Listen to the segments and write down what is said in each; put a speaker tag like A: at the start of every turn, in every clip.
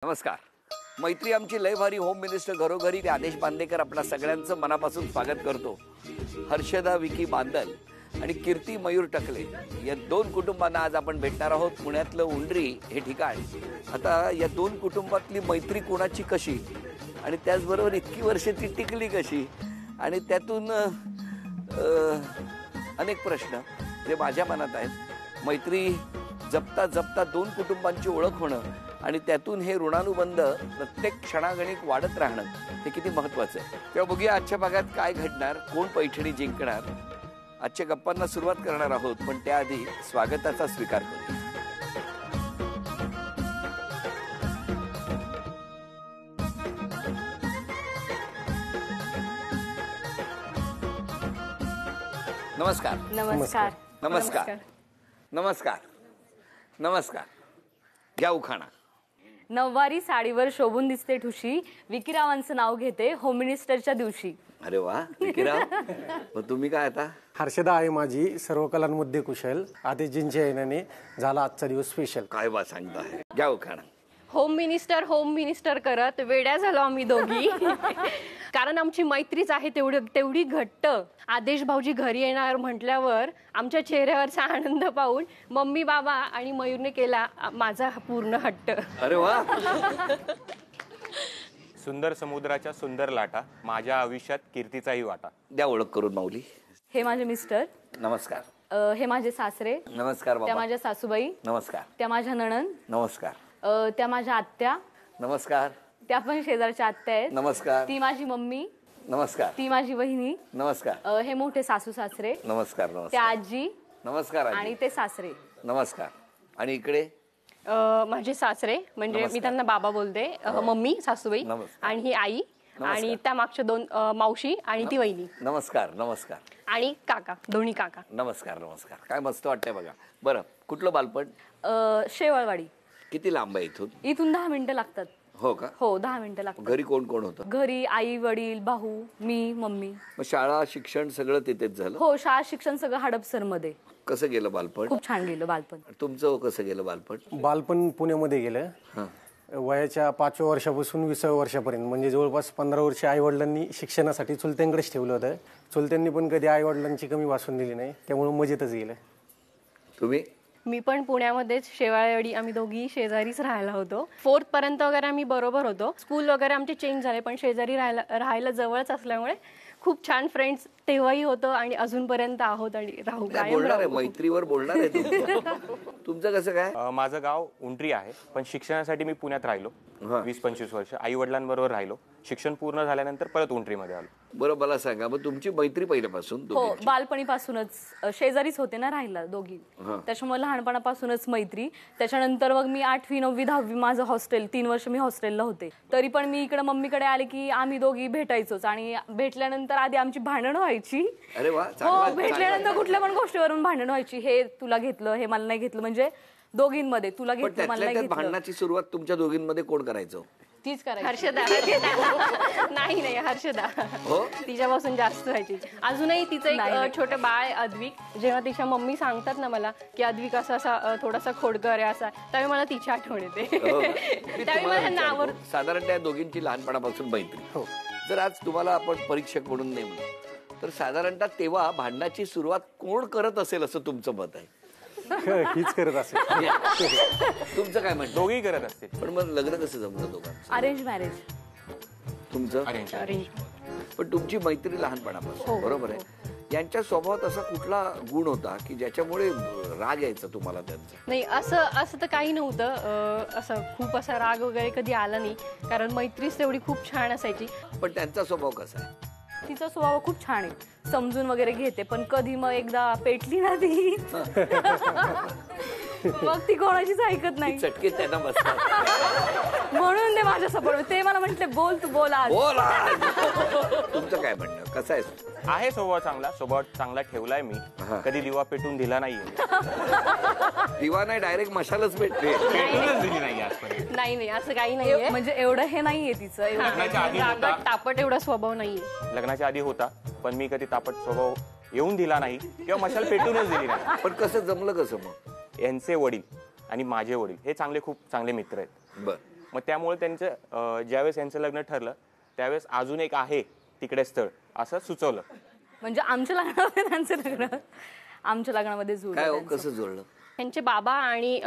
A: नमस्कार. मैत्री आमची लय भारी होम मिनिस्टर घरोघरी आदेश बांदेकर आपल्या सगळ्यांचं मनापासून स्वागत करतो. हर्षदा विकी बांदल आणि कीर्ती मयूर टकले या दोन कुटुंबांना आज आपण भेटणार आहोत. पुण्यातलं उंडरी हे ठिकाण. आता या दोन कुटुंबातली मैत्री कोणाची कशी आणि त्याचबरोबर इतकी वर्ष ती टिकली कशी आणि त्यातून अनेक प्रश्न जे माझ्या मनात आहेत. मैत्री जपता जपता दोन कुटुंबांची ओळख होणं आणि त्यातून हे ऋणानुबंध प्रत्येक क्षणागणिक वाढत राहणं हे किती महत्त्वाचं आहे. तेव्हा बघूया आजच्या भागात काय घडणार, कोण पैठणी जिंकणार. आजच्या गप्पांना सुरुवात करणार आहोत, पण त्याआधी स्वागताचा स्वीकार करू. नमस्कार.
B: नमस्कार.
A: नमस्कार. नमस्कार. नमस्कार. घ्या उखाणा.
B: नववारी साडीवर शोभून दिसते ठुशी, विकीरावांचं नाव घेते होम मिनिस्टरच्या दिवशी.
A: अरे वा विकीराव. मग तुम्ही काय आता?
C: हर्षदा आहे माझी सर्व कलांमध्ये कुशल. आदेशजींच्या येण्याने झाला आजचा दिवस स्पेशल.
A: काय बा सांगताय. घ्या उखाणा.
D: होम मिनिस्टर करत वेड्या झालो आम्ही दोघी. कारण आमची मैत्रीच आहे तेवढी घट्ट. आदेश भाऊजी घरी येणार म्हटल्यावर आमच्या चेहऱ्यावरचा आनंद पाहून मम्मी बाबा आणि मयूरने केला माझा पूर्ण हट्ट.
A: अरे वा.
E: सुंदर समुद्राच्या सुंदर लाटा, माझ्या आयुष्यात कीर्तीचाही वाटा.
A: द्या ओळख करून माऊली.
B: हे माझे मिस्टर.
A: नमस्कार.
B: हे माझे सासरे.
A: नमस्कार
B: त्या
A: बाबा.
B: माझ्या सासूबाई.
A: नमस्कार.
B: त्या माझ्या नणंद.
A: नमस्कार.
B: त्या माझ्या आत्या.
A: नमस्कार.
B: त्या पण शेजारच्या आत्या आहेत.
A: नमस्कार.
B: ती माझी मम्मी.
A: नमस्कार.
B: ती माझी वहिनी.
A: नमस्कार.
B: हे मोठे सासू सासरे.
A: नमस्कार.
B: त्या
A: नमस्कार.
B: आजी.
A: नमस्कार.
B: आणि ते सासरे.
A: नमस्कार. आणि इकडे
D: माझे सासरे म्हणजे मी त्यांना बाबा बोलते. मम्मी सासूबाई
A: नमस्कार.
D: आणि ही आई आणि त्या मागच्या दोन मावशी आणि ती वहिनी.
A: नमस्कार. नमस्कार.
D: आणि काका, दोन्ही काका.
A: नमस्कार. नमस्कार. काय मस्त वाटतंय बघा. बरं, कुठलं बालपण?
B: शेवळवाडी.
A: किती लांब आहे इथून?
B: इथून 10 मिनिटं लागतात.
A: हो का?
B: हो 10 मिनिटं लागतात.
A: घरी कोण कोण होतं?
B: घरी आई वडील भाऊ मी मम्मी.
A: मग शाळा शिक्षण सगळं तिथेच झालं?
B: हो शाळा शिक्षण सगळं हडपसर मध्ये.
A: कसं गेलं बालपण?
B: खूप छान गेलं बालपण.
A: तुमचं कसं गेलं बालपण?
C: बालपण पुण्यामध्ये गेलं. वयाच्या 5व्या वर्षापासून 20व्या वर्षापर्यंत म्हणजे जवळपास 15 वर्ष आई वडिलांनी शिक्षणासाठी चुलत्यांकडेच ठेवलं होतं. चुलत्यांनी पण कधी आई वडिलांची कमी वासून दिली नाही, त्यामुळे मजेतच गेलं.
A: तुम्ही?
D: मी पण पुण्यामध्येच शेवाळेवाडी. आम्ही दोघी शेजारीच राहायला होतो. 4th पर्यंत वगैरे आम्ही बरोबर होतो. स्कूल वगैरे आमचे चेंज झाले पण शेजारी राहायला जवळच असल्यामुळे खूप छान फ्रेंड्स तेव्हाही होतं आणि अजूनपर्यंत आहोत आणि राहू.
A: बोलणार आहे मैत्रीवर बोलणार आहे. तुमचं कसं काय?
E: माझं गाव उंटरी आहे, पण शिक्षणासाठी मी पुण्यात राहिलो 20-25 वर्ष. आई वडिलांबरोबर राहिलो. शिक्षण पूर्ण झाल्यानंतर परत उंटरीमध्ये आलो.
A: बरं मला सांगा, मग तुमची मैत्री पहिल्यापासून?
B: हो बालपणीपासूनच शेजारीच होते ना राहिला दोघी, त्याच्यामुळे लहानपणापासूनच मैत्री. त्याच्यानंतर मग मी 8वी 9वी 10वी माझं हॉस्टेल 3 वर्ष मी हॉस्टेलला होते. तरी पण मी इकडे मम्मीकडे आले की आम्ही दोघी भेटायचोच आणि भेटल्यानंतर आधी आमची भांडणं व्हायची.
A: अरे वा.
B: हो भेटल्यानंतर कुठल्या पण गोष्टीवरून भांडण व्हायची. हे तुला घेतलं हे मला नाही घेतलं, म्हणजे दोघींमध्ये तुला घेतलं मला नाही घेतलं.
A: भांडणाची सुरुवात तुमच्या दोघींमध्ये कोण करायचं?
B: तीच करायची.
D: हर्षदा. नाही हर्षदा.
A: हो
D: तिच्यापासून जास्त व्हायची. अजूनही तिचं एक छोटं बाळ अद्विक. जेव्हा तिच्या मम्मी सांगतात ना मला की अद्विक असा थोडासा खोडकर आहे असा, त्यावेळी मला तिची आठवण येते. त्यावेळी माझ्या नावावर.
A: साधारण त्या दोघींची लहानपणापासून मैत्री.
C: हो.
A: जर आज तुम्हाला आपण परीक्षक म्हणून नेमलं तर साधारणतः तेव्हा भांडणाची सुरुवात कोण करत असेल असं तुमचं मत आहे?
C: हीच करत असेल.
A: तुमचं काय म्हणतं?
E: दोघेही करत असते.
A: पण मग लग्न कसं जमलं दोघांचं?
B: Arrange marriage.
A: तुमचं?
E: अरेंज.
A: पण तुमची मैत्री लहानपणापासून बरोबर आहे. यांच्या स्वभावात असा कुठला गुण होता की ज्याच्यामुळे राग यायचा तुम्हाला त्यांचा?
D: नाही असं तर काही नव्हतं. असं खूप असा राग वगैरे कधी आला नाही, कारण मैत्रीच तेवढी खूप छान असायची.
A: पण त्यांचा स्वभाव कसा आहे?
B: तिचा स्वभाव खूप छान आहे, समजून वगैरे घेते. पण कधी मग एकदा पेटली ना ती मग ती कोणाचीच ऐकत नाही.
A: चटके त्यांना बसतात
B: म्हणून ते माझ्या सपोर्ट. ते मला म्हटले बोल तू बोल आज.
A: तुमचं काय म्हणणं? कसं
E: आहे स्वभाव चांगला ठेवलाय मी. कधी दिवा पेटून दिला नाहीये.
A: दिवा नाही, डायरेक्ट मशालच भेटते.
E: पेटूनच दिली नाही आजपर्यंत.
D: नाही असं काही नाहीये.
B: म्हणजे एवढं हे नाहीये तिचं.
E: लग्नाच्या आधी होता.
D: तापट एवढा स्वभाव नाहीये.
E: लग्नाच्या आधी होता, पण मी कधी तापट स्वभाव येऊन दिला नाही किंवा मशाल पेटूनच दिली नाही.
A: पण कसं जमलं कसं मग?
E: यांचे वडील आणि माझे वडील हे खूप चांगले मित्र आहेत.
A: बर.
E: मग त्यामुळे त्यांचं ज्यावेळेस यांचं लग्न ठरलं त्यावेळेस अजून एक आहे तिकडे स्थळ असं सुचवलं.
B: म्हणजे आमच्या लग्नामध्ये त्यांचं लग्न आमच्या लग्नामध्ये जुळलं
A: काय हो
B: त्यांचं.
A: कसं जुळलं?
D: त्यांचे बाबा आणि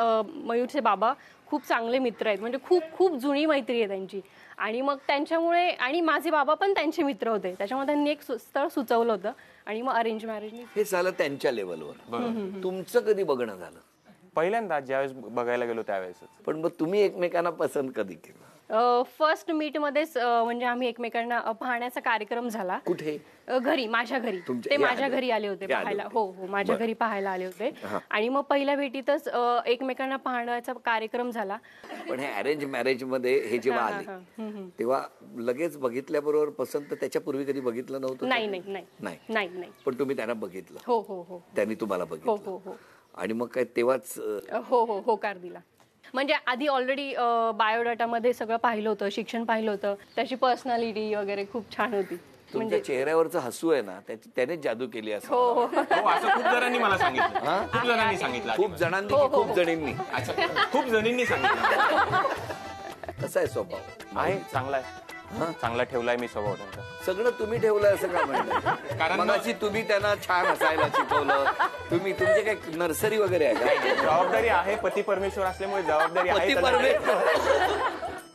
D: मयूरचे बाबा खूप चांगले मित्र आहेत, म्हणजे खूप खूप जुनी मैत्री आहे त्यांची. आणि मग त्यांच्यामुळे, आणि माझे बाबा पण त्यांचे मित्र होते, त्याच्यामुळे त्यांनी एक स्थळ सुचवलं होतं आणि मग अरेंज मॅरेज.
A: हे झालं त्यांच्या लेवलवर. तुमचं कधी बघणं झालं?
E: पहिल्यांदा ज्यावेळेस बघायला गेलो त्यावेळेस.
A: पण मग तुम्ही एकमेकांना पसंत कधी केलं?
D: फर्स्ट मीट मध्येच म्हणजे आम्ही एकमेकांना पाहण्याचा कार्यक्रम झाला.
A: कुठे?
D: घरी, माझ्या घरी.
A: तुमच्या-
D: ते
A: हे
D: माझ्या
A: आले?
D: घरी आले होते
A: हे आले
D: पाहायला.
A: होते.
D: हो हो, माझ्या घरी पाहायला आले होते. आणि मग पहिल्या भेटीतच एकमेकांना पाहण्याचा कार्यक्रम झाला.
A: पण हे अरेंज मॅरेज मध्ये हे जेव्हा आले तेव्हा लगेच बघितल्याबरोबर पसंत त्याच्यापूर्वी कधी बघितलं नव्हतं?
D: नाही नाही नाही
A: नाही.
D: नाही नाही.
A: पण तुम्ही त्यांना बघितलं?
D: हो हो हो
A: त्यांनी तुम्हाला
D: हो
A: बघितलं?
D: हो हो
A: आणि मग काय तेव्हाच
D: हो हो होकार दिला. म्हणजे आधी ऑलरेडी बायोडाटामध्ये सगळं पाहिलं होतं, शिक्षण पाहिलं होतं, त्याची पर्सनॅलिटी वगैरे खूप छान होती.
A: तुमच्या चेहऱ्यावरचं हसू आहे ना त्यानेच जादू केली असं.
D: हो हो
E: हो असं खूप जणांनी मला सांगितलं. खूप जणांनी सांगितलं.
A: खूप जणांनी की खूप जणींनी?
E: अच्छा, खूप जणींनी सांगितलं.
A: कसा आहे स्वभाव?
E: आहे चांगला आहे. चांगला ठेवलाय मी स्वभाव त्यांचा.
A: सगळं तुम्ही ठेवलंय असं का म्हणलं?
E: कारण
A: मगाशी तुम्ही त्यांना छान हसायला शिकवलं. तुम्ही तुमचे काय नर्सरी वगैरे आहे का?
E: जबाबदारी आहे, पती परमेश्वर असल्यामुळे जबाबदारी आहे.
A: पती परमेश्वर.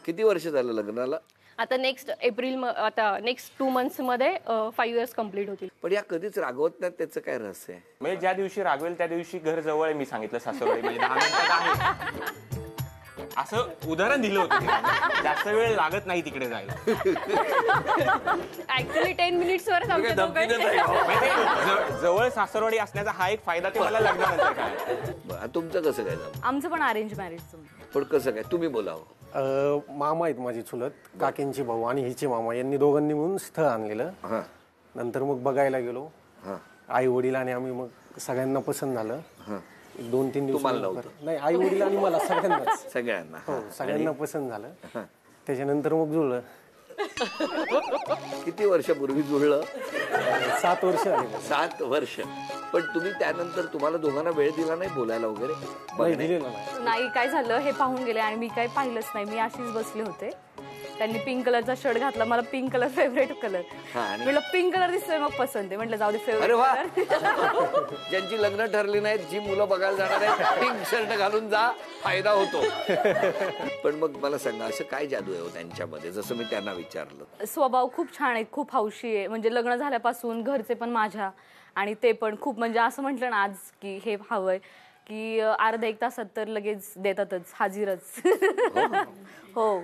A: किती वर्ष झालं लग्नाला?
D: आता नेक्स्ट एप्रिल, आता नेक्स्ट 2 months मध्ये 5 years कम्प्लीट होतील.
A: पण या कधीच रागवत नाही, त्याचं काय रहस्य आहे?
E: म्हणजे ज्या दिवशी रागवेल त्या दिवशी घर जवळ आहे. मी सांगितलं सासरवाडी म्हणजे 10 मिनिटात आहे असं उदाहरण दिलं होतं तिला. जास्त वेळ लागत नाही तिकडे जायला.
D: ऍक्च्युली 10 minutes वरच आमच्या
A: धमकीनंच
D: दोघांचे-
A: आहे हो.
E: म्हणजे जवळ सासरवाडी असण्याचा हा एक फायदा ते मला लग्नानंतर काय.
A: बरं, तुमचं कसं काय झालं?
B: आमचं पण अरेंज मॅरेज.
A: पण कसं काय तुम्ही बोलावं?
C: मामा आहेत माझी चुलत, काकींचे भाऊ आणि हिचे मामा, यांनी दोघांनी मिळून स्थळ आणलेलं.
A: हा
C: नंतर मग बघायला गेलो.
A: हा.
C: आई वडील आणि आम्ही, मग सगळ्यांना पसंत झालं. 2-3 दिवस
A: तुम्हाला नव्हतं?
C: नाही, आई वडील आणि मला सगळ्यांनाच.
A: सगळ्यांना?
C: हो, सगळ्यांना पसंत झालं. त्याच्यानंतर मग जुळलं.
A: किती वर्षापूर्वी जुळलं?
C: 7 वर्ष झाली.
A: 7 वर्ष. पण तुम्ही त्यानंतर तुम्हाला दोघांना वेळ दिला नाही बोलायला वगैरे?
C: नाही, दिलेलं नाही.
B: नाही, काय झालं, हे पाहून गेले आणि मी काही पाहिलंच नाही. मी अशीच बसले होते. त्यांनी पिंक कलरचा शर्ट घातला, मला पिंक कलर फेवरेट कलर. म्हटलं पिंक कलर दिसतोय, मग पसंत आहे. म्हटलं जाऊ दे,
A: अरे
B: फेवरेट
A: वा.
B: कलर.
A: ज्यांची लग्न ठरली नाहीत, जी मुलं बघायला जाणार आहेत, पिंक शर्ट घालून जा, फायदा होतो. पण मग मला सांगा, असं काय जादू आहे त्यांच्यामध्ये, जसं मी त्यांना विचारलं?
B: स्वभाव खूप छान आहे, खूप हौशी आहे. म्हणजे लग्न झाल्यापासून घरचे पण माझ्या आणि ते पण खूप, म्हणजे असं म्हटलं ना आज की हे हवंय की अर्धा 1 तासात तर लगेच देतातच, हाजीरच. हो,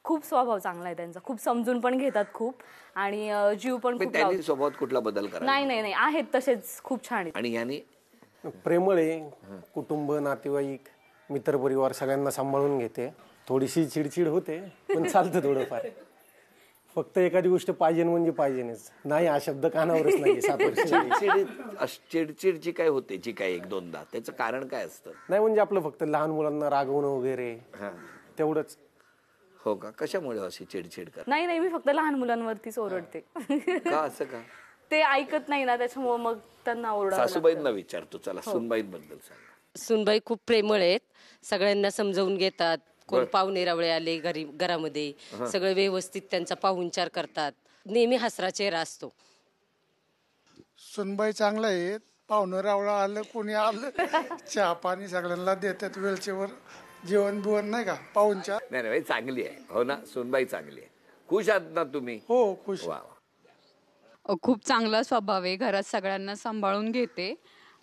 B: खूप स्वभाव चांगला आहे त्यांचा. खूप समजून पण घेतात खूप, आणि जीव पण खूप
A: त्यांनी
B: लावतात.
A: स्वभावात कुठला बदल करा?
B: नाही नाही नाही, आहेत तसेच खूप छान आहेत.
A: आणि याने
C: प्रेमळ आहे. कुटुंब, नातेवाईक, मित्रपरिवार सगळ्यांना सांभाळून घेते. थोडीशी चिडचिड होते, पण चालतं थोडंफार. फक्त एखादी गोष्ट पाहिजे म्हणजे पाहिजेच. नाही हा शब्द कानावरच नाही. 7 वर्ष.
A: चिडचिडची काय होते, जी काय 1-2दा, त्याचं कारण काय असतं?
C: नाही, म्हणजे आपलं फक्त लहान मुलांना रागवणं वगैरे तेवढंच.
A: हो का? कशामुळे अशी चिडचिड कर?
B: नाही नाही, मी फक्त लहान मुलांवरतीच ओरडते.
A: का असं का?
B: ते ऐकत नाही ना, त्याच्यामुळे मग त्यांना ओरडा.
A: सासूबाईंना विचारतो. चला, सुनबाईंबद्दल सांगा.
F: सुनबाई खूप प्रेमळ आहेत, सगळ्यांना समजावून घेतात. कोण पाहुणे रावळे आले घरामध्ये, सगळे व्यवस्थित त्यांचा पाहुणचार करतात. नेहमी हसरा चेहरा असतो.
G: सुनबाई चांगला आहे. पाहुणं रावळा आलं, कोणी आलं, चहा पाणी सगळ्यांना देतात वेळचेवर. जेवण बिवण नाही का पाहुणचार.
A: नाही नाही, चांगली आहे. हो ना, सुनबाई चांगली आहे. खुश आहात ना तुम्ही?
G: हो, खुश.
A: वा.
H: खूप चांगला स्वभाव आहे. घरात सगळ्यांना सांभाळून घेते.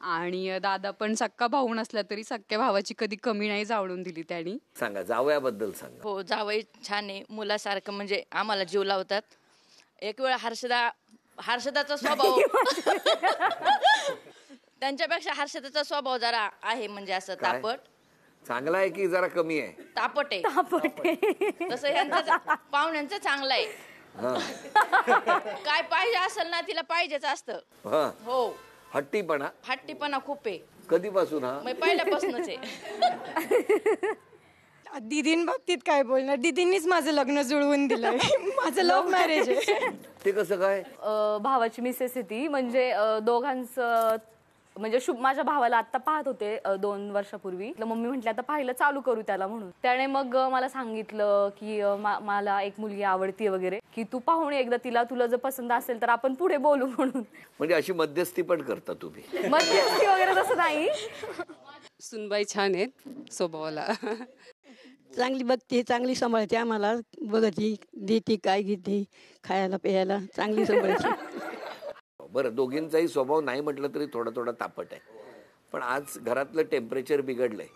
H: आणि दादा पण सक्का भाऊ नसला तरी सक्क्या भावाची कधी कमी नाही जावळून दिली त्यांनी.
A: सांगा, जावयाबद्दल सांगा.
I: हो, जावई छान आहे, मुलासारखं, म्हणजे आम्हाला जीव लावतात. एक वेळ हर्षदाचा स्वभाव त्यांच्यापेक्षा हर्षदाचा स्वभाव जरा आहे, म्हणजे असं तापट.
A: चांगला आहे की जरा कमी आहे?
I: तापट आहे. तसं यांचं पाहुण्यांचं चांगलं आहे. काय पाहिजे असेल ना, तिला पाहिजेच असतं. हो, हट्टीपणा खूप आहे.
A: कधीपासून?
I: पहिल्यापासूनच आहे.
J: दीदींबाबतीत काय बोलणार, दीदींनीच माझं लग्न जुळवून दिलंय. माझं लव्ह मॅरेज आहे.
A: ते कसं काय?
B: भावाची मिसेस आहे ती, म्हणजे दोघांचं म्हणजे माझ्या भावाला आता पाहत होते 2 वर्षापूर्वी. मम्मी म्हटली आता पाहिलं चालू करू त्याला म्हणून. त्याने मग मला सांगितलं की मला एक मुलगी आवडती वगैरे, की तू पाहून एकदा तिला, तुला जर पसंत असेल तर आपण पुढे बोलू म्हणून.
A: म्हणजे अशी मध्यस्थी पण करता तुम्ही?
B: मध्यस्थी वगैरे तसं नाही.
F: सुनबाई छान आहेत स्वभावाला.
K: चांगली बघते, चांगली सांभाळते, आम्हाला बघते, देते काय घेते खायला प्यायला, चांगली सांभाळते.
A: बरं, दोघींचाही स्वभाव नाही म्हटलं तरी थोडा थोडा तापट आहे. पण आज घरातलं टेम्परेचर बिघडलंय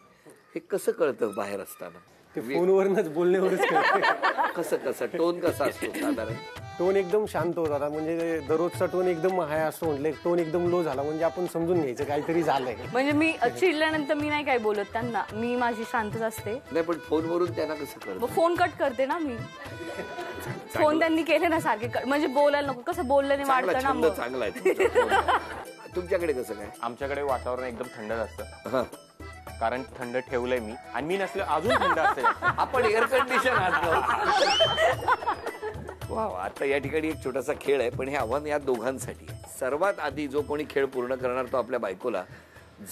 A: हे कसं कळतं बाहेर असताना?
C: ते फोनवरूनच बोलण्यावरच कळतं.
A: कसं टोन कसा असतो साधारण?
C: टोन एकदम शांत होता आता, म्हणजे दररोजचा टोन एकदम हाय असतो. म्हटलं टोन एकदम लो झाला म्हणजे आपण समजून घ्यायचं काहीतरी झालंय.
B: म्हणजे मी चिडल्यानंतर मी नाही काय बोलत त्यांना, मी माझी शांतच असते.
A: नाही, पण फोनवरून त्यांना कसं कळतं?
B: फोन कट करते ना मी. फोन त्यांनी केले ना सारखे, म्हणजे बोलायला नको, कसं बोलल्याने वाटतं ना. मग
A: चांगला आहे. तुमच्याकडे कसं काय?
E: आमच्याकडे वातावरण एकदम थंड असतं, कारण थंड ठेवलंय मी, आणि मी नसलं अजून थंड असते.
A: आपण एअर कंडिशन वा. आता या ठिकाणी एक छोटासा खेळ आहे, पण हे आव्हान या दोघांसाठी आहे. सर्वात आधी जो कोणी खेळ पूर्ण करणार तो आपल्या बायकोला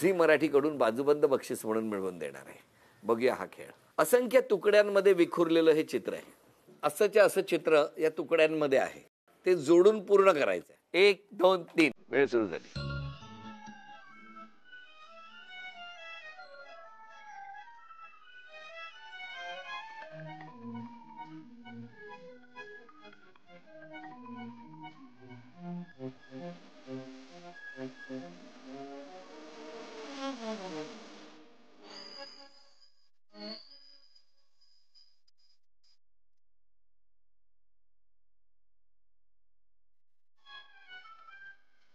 A: झी मराठीकडून बाजूबंद बक्षीस म्हणून मिळवून देणार आहे. बघूया हा खेळ. असंख्य तुकड्यांमध्ये विखुरलेलं हे चित्र आहे. असंच्या असं चित्र या तुकड्यांमध्ये आहे, ते जोडून पूर्ण करायचं. 1 2 3 वेळ सुरू झाली.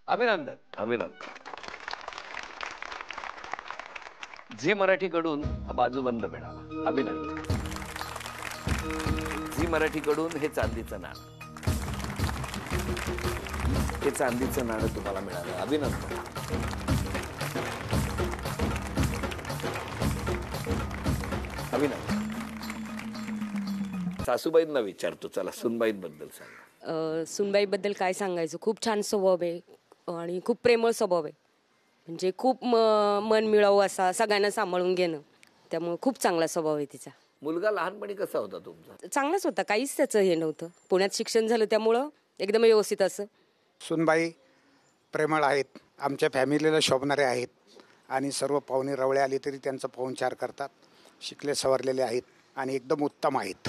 A: अभिनंदन, अभिनंदन. झी मराठीकडून हा बाजूबंद मिळाला. अभिनंदन. झी मराठीकडून हे चांदीचं नाणं, हे चांदीचं नाणं तुम्हाला मिळालं. अभिनंदन. अभिनंदन. सासूबाईंना विचारतो, चला सुनबाईंबद्दल सांगा.
F: सुनबाईबद्दल काय सांगायचं, खूप छान स्वभाव आहे आणि खूप प्रेमळ स्वभाव आहे. म्हणजे खूप मन मिळावं असा, सगळ्यांना सांभाळून घेणं, त्यामुळे खूप चांगला स्वभाव आहे तिचा.
A: मुलगा लहानपणी कसा होता तुमचा?
F: चांगलाच होता, काहीच त्याचं हे नव्हतं. पुण्यात शिक्षण झालं त्यामुळं एकदम व्यवस्थित असं.
L: सुनबाई प्रेमळ आहेत, आमच्या फॅमिलीला शोभणारे आहेत, आणि सर्व पाहुणे रवळे आले तरी त्यांचा पाहुणचार करतात. शिकले सवरलेले आहेत आणि एकदम उत्तम आहेत.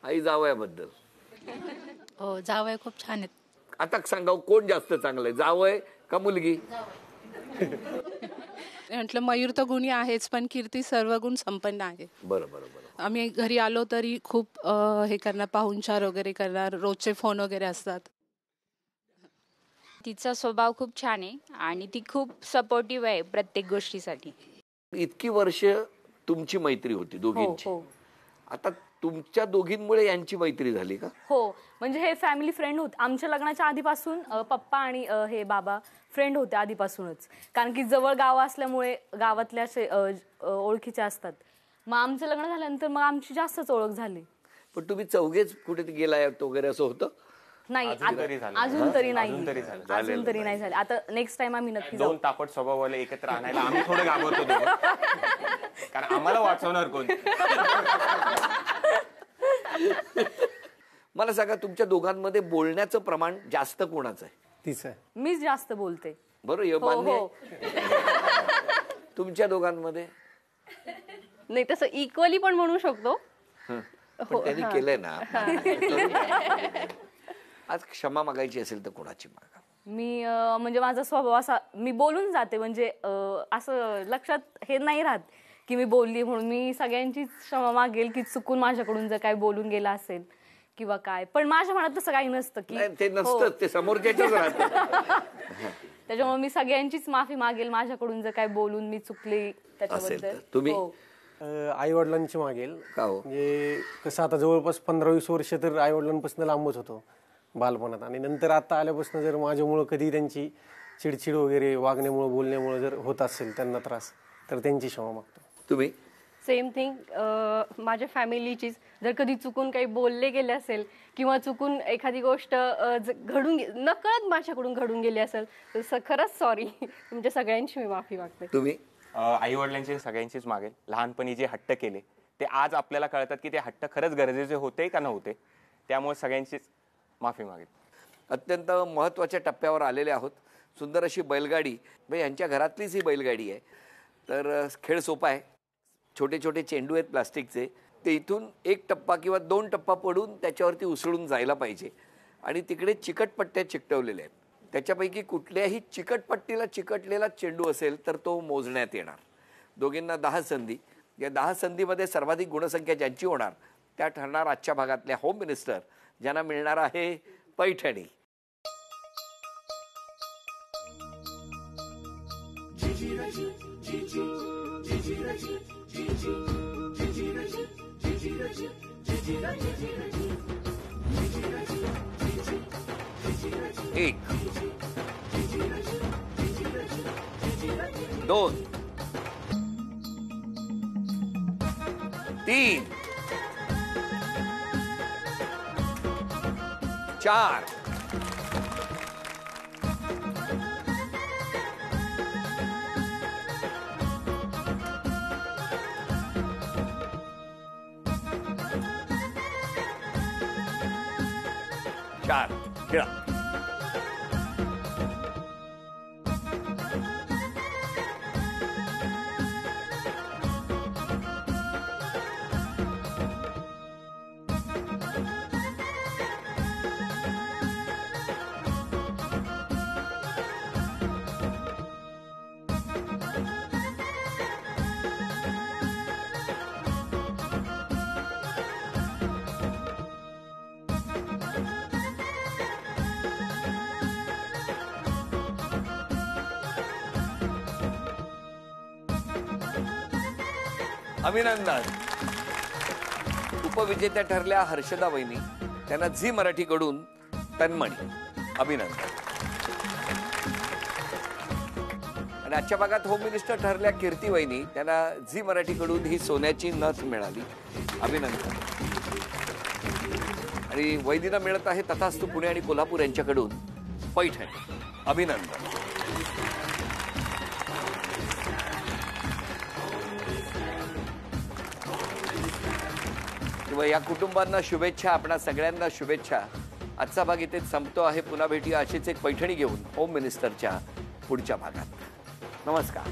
A: आई जावयाबद्दल?
M: हो, जावई खूप छान आहेत.
A: आता सांगा कोण जास्त चांगलं आहे, जावय का मुलगी?
M: म्हटलं मयूर तर गुणी आहेच, पण कीर्ती सर्व गुण संपन्न आहे.
A: बरं बरं बरं.
M: आम्ही घरी आलो तरी खूप हे करणार, पाहुणचार वगैरे करणार, रोजचे फोन वगैरे असतात.
N: तिचा स्वभाव खूप छान आहे आणि ती खूप सपोर्टिव्ह आहे प्रत्येक गोष्टीसाठी.
A: इतकी वर्ष तुमची मैत्री होती दोघींची,
B: हो.
A: आता तुमच्या दोघींमुळे यांची मैत्री झाली का?
B: हो, म्हणजे हे फॅमिली फ्रेंड होते. आमच्या लग्नाच्या आधीपासून पप्पा आणि हे बाबा फ्रेंड होते आधीपासूनच, कारण की जवळ गाव असल्यामुळे गावातल्या ओळखीच्या असतात. मग आमचं लग्न झाल्यानंतर मग आमची जास्तच ओळख झाली.
A: पण तुम्ही चौघेच कुठे गेलात वगैरे असं होतं?
B: नाही, अजून तरी नाही झालं. आता नेक्स्ट टाइम आम्ही नक्की जाऊ.
E: 2 तापट स्वभावाले एकत्र आणायला आम्ही थोडं घाबरतो दोघं. कारण आम्हाला वाचवणार कोण?
A: मला सांगा, तुमच्या दोघांमध्ये बोलण्याचं प्रमाण जास्त कोणाचं आहे?
C: तिचं.
B: मीच जास्त बोलते.
A: बरोबर, मान्य आहे. तुमच्या दोघांमध्ये?
D: नाही, तसं इक्वली पण म्हणू शकतो.
A: पण त्यांनी केलंय ना. आज क्षमा मागायची असेल तर कोणाची मागा?
B: मी म्हणजे माझा स्वभाव असा, मी बोलून जाते, म्हणजे असं लक्षात हे नाही राहत की मी बोलली म्हणून. मी सगळ्यांचीच क्षमा मागेल की चुकून माझ्याकडून जर काय बोलून गेला असेल किंवा काय, पण माझ्या मनात तसं काही नसतं की
A: ते नसतं, ते समोरच्याच राहतं.
B: त्याच्यामुळे मी सगळ्यांचीच माफी मागेल माझ्याकडून जर काय बोलून मी चुकली त्याच्याबद्दल.
A: तुम्ही?
C: आई वडिलांची मागेल.
A: का हो?
C: म्हणजे कसं आता जवळपास 15-20 वर्ष तर आई वडिलांपासून लांबच होतो बालपणात, आणि नंतर आता आल्यापासून जर माझ्यामुळं कधी त्यांची चिडचिड वगैरे वागण्यामुळं बोलण्यामुळं जर होत असेल त्यांना त्रास, तर त्यांची क्षमा मागतो.
A: तुम्ही?
D: सेम थिंग माझ्या फॅमिलीचीच. जर कधी चुकून काही बोलले गेले असेल किंवा चुकून एखादी गोष्ट नकळत माझ्याकडून घडून गेली असेल तर खरंच सॉरी. तुमच्या सगळ्यांची मी माफी मागते.
A: तुम्ही?
E: आई वडिलांची सगळ्यांचीच मागेल. लहानपणी जे हट्ट केले ते आज आपल्याला कळतात की ते हट्ट खरंच गरजेचे होते का नव्हते, त्यामुळे सगळ्यांचीच माफी मागेल.
A: अत्यंत महत्त्वाच्या टप्प्यावर आलेले आहोत. सुंदर अशी बैलगाडी, म्हणजे यांच्या घरातलीच ही बैलगाडी आहे. तर खेळ सोपा आहे. छोटे छोटे चेंडू आहेत प्लास्टिकचे, ते इथून एक टप्पा किंवा 2 टप्पा पडून त्याच्यावरती उसळून जायला पाहिजे. आणि तिकडे चिकटपट्ट्या चिकटवलेल्या आहेत. त्याच्यापैकी कुठल्याही चिकटपट्टीला चिकटलेला चेंडू असेल तर तो मोजण्यात येणार. दोघींना 10 संधी. या 10 संधीमध्ये सर्वाधिक गुणसंख्या ज्यांची होणार त्या ठरणार आजच्या भागातल्या होम मिनिस्टर, ज्यांना मिळणार आहे पैठणी. एक, 2, 3, 4, 4 खेळा. अभिनंदन. उपविजेत्या ठरल्या हर्षदा वहिनी, त्यांना झी मराठीकडून तन्मणी. अभिनंदन. आणि आजच्या भागात होम मिनिस्टर ठरल्या कीर्ती वहिनी, त्यांना झी मराठीकडून ही सोन्याची नथ मिळाली. अभिनंदन. आणि वैदीला मिळत आहे तथास्तु पुणे आणि कोल्हापूर यांच्याकडून पैठणी. अभिनंदन. किंवा या कुटुंबांना शुभेच्छा, आपणा सगळ्यांना शुभेच्छा. आजचा भाग इथेच संपतो आहे. पुन्हा भेटूया अशीच एक पैठणी घेऊन होम मिनिस्टरच्या पुढच्या भागात. नमस्कार.